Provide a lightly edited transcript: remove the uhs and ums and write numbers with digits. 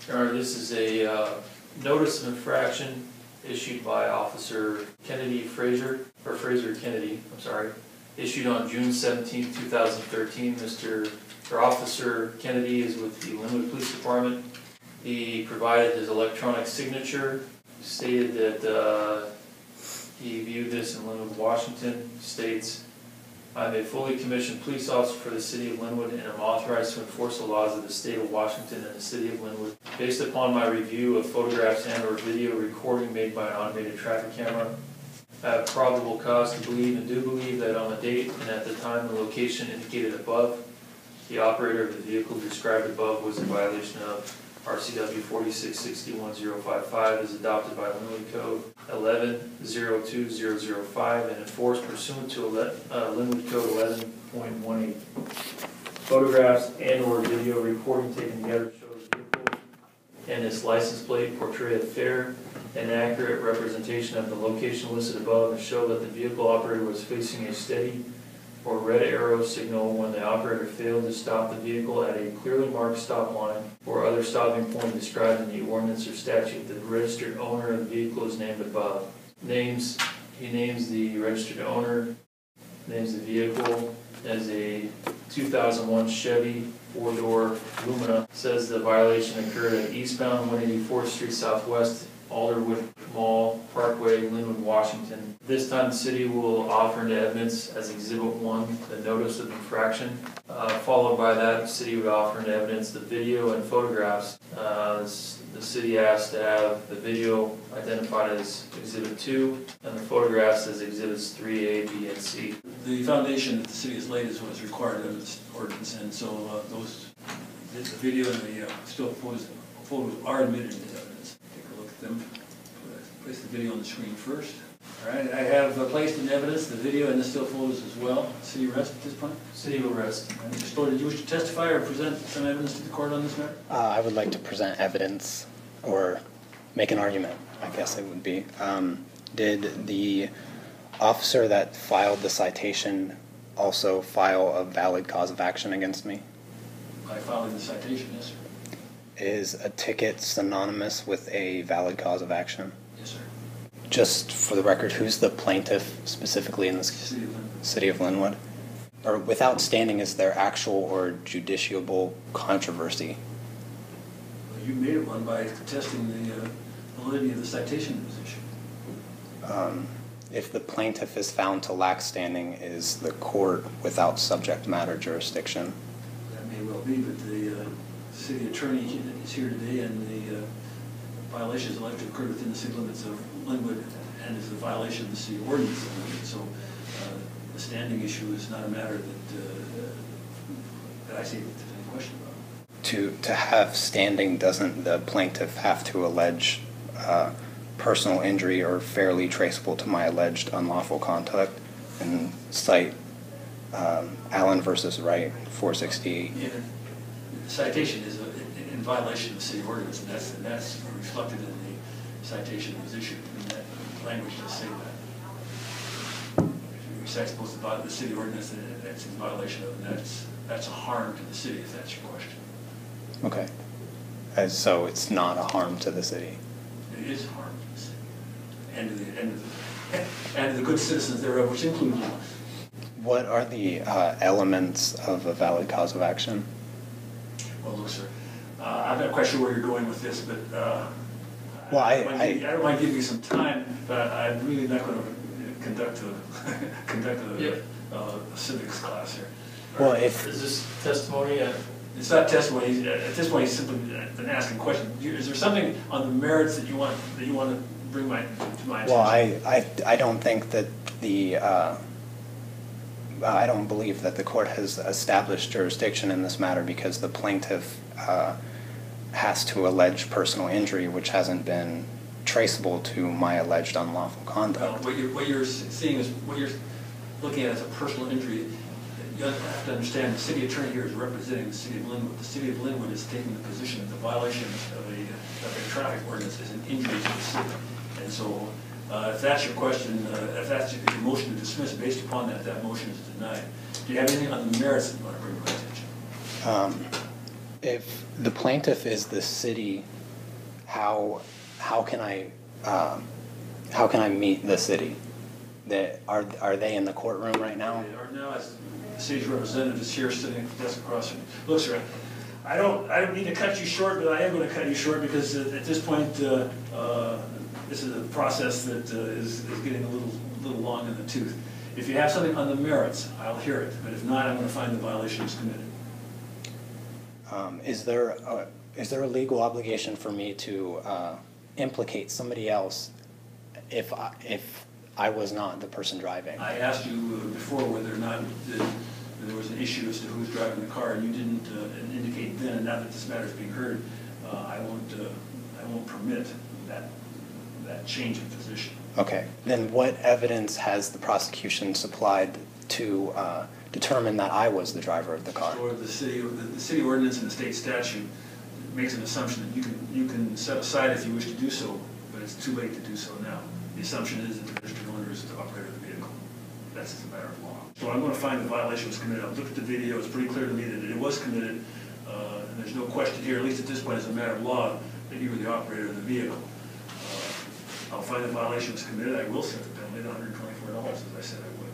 Your Honor, this is a notice of infraction issued by Officer Fraser Kennedy, issued on June 17, 2013. Officer Kennedy is with the Linwood Police Department. He provided his electronic signature, stated that he viewed this in Linwood, Washington. He states, I'm a fully commissioned police officer for the City of Linwood and am authorized to enforce the laws of the State of Washington and the City of Linwood. Based upon my review of photographs and or video recording made by an automated traffic camera, I have probable cause to believe and do believe that on the date and at the time and location indicated above, the operator of the vehicle described above was in violation of RCW 4661.055 as adopted by Linwood Code 11.02005 and enforced pursuant to Linwood Code 11.18. Photographs and or video recording taken together show the vehicle and its license plate portray a fair and accurate representation of the location listed above and show that the vehicle operator was facing a steady or red arrow signal when the operator failed to stop the vehicle at a clearly marked stop line or other stopping point described in the ordinance or statute. The registered owner of the vehicle is named above. He names the registered owner, names the vehicle as a 2001 Chevy 4-door Lumina. Says the violation occurred at eastbound 184th Street Southwest, Alderwood Mall Parkway, Linwood, Washington. This time the city will offer into evidence as Exhibit 1 the notice of infraction. Followed by that, the city would offer into evidence the video and photographs. The city asked to have the video identified as Exhibit 2 and the photographs as Exhibits 3A, B, and C. The foundation that the city has laid is what is required under this ordinance, and so the video and the still photos are admitted into evidence. Take a look at them. Place the video on the screen first. All right, I have placed in evidence the video and the still photos as well. City rest at this point? City will rest. Right. Mr. Stoller, did you wish to testify or present some evidence to the court on this matter? I would like to present evidence or make an argument, I guess it would be. Did the officer that filed the citation also file a valid cause of action against me? By filing the citation, yes, sir. Is a ticket synonymous with a valid cause of action? Yes, sir. Just for the record, who's the plaintiff specifically in this City of Linwood? Or without standing, is there actual or judiciable controversy? Well, you made it one by contesting the validity of the citation that was issued. If the plaintiff is found to lack standing, is the court without subject matter jurisdiction? That may well be, but the city attorney is here today, and the violation is alleged to occur within the city limits of Linwood and is a violation of the city ordinance of Linwood. So the standing issue is not a matter that I see there's any question about. To have standing, doesn't the plaintiff have to allege personal injury or fairly traceable to my alleged unlawful conduct, and cite Allen versus Wright, 468? Yeah, the citation is in violation of the city ordinance, and that's reflected in the citation that was issued. And that language does say that. If you recite the city ordinance, that's in violation of, and that's a harm to the city, if that's your question. Okay. So it's not a harm to the city? It is a harm to the city, and to the good citizens thereof, which include you. What are the elements of a valid cause of action? Well, look, sir, I'm not quite sure where you're going with this, but well, I don't mind giving you some time, but I'm really not going to conduct a civics class here. Well, is this testimony? It's not testimony. At this point, he's simply been asking questions. Is there something on the merits that you want to bring to my attention? Well, I don't think that I don't believe that the court has established jurisdiction in this matter because the plaintiff has to allege personal injury, which hasn't been traceable to my alleged unlawful conduct. Well, what you're seeing is what you're looking at as a personal injury. You have to understand the city attorney here is representing the city of Linwood. The city of Linwood is taking the position that the violation of a traffic ordinance is an injury to the city. And so if that's your question, if that's your motion to dismiss, based upon that motion is denied. Do you have anything on the merits that you want to bring to my attention? If the plaintiff is the city, how can I meet the city? Are they in the courtroom right now? They are now, as the city's representative is here sitting at the desk across from you. Look, sir, I don't mean to cut you short, but I am going to cut you short because at this point, this is a process that is getting a little long in the tooth. If you have something on the merits, I'll hear it, but if not, I'm going to find the violation was committed. Is there a legal obligation for me to implicate somebody else if I was not the person driving? I asked you before whether or not there was an issue as to who's driving the car, and you didn't indicate then. And now that this matter is being heard, I won't permit that change of position. Okay. Then what evidence has the prosecution supplied to determine that I was the driver of the car? Or the city ordinance and the state statute makes an assumption that you can set aside if you wish to do so, but it's too late to do so now. The assumption is that the registered owner is the operator of the vehicle. That's just a matter of law. So I'm going to find the violation was committed. I've looked at the video. It's pretty clear to me that it was committed. And there's no question here, at least at this point as a matter of law, that you were the operator of the vehicle. I'll find the violation was committed. I will set the penalty at $124, as I said I would.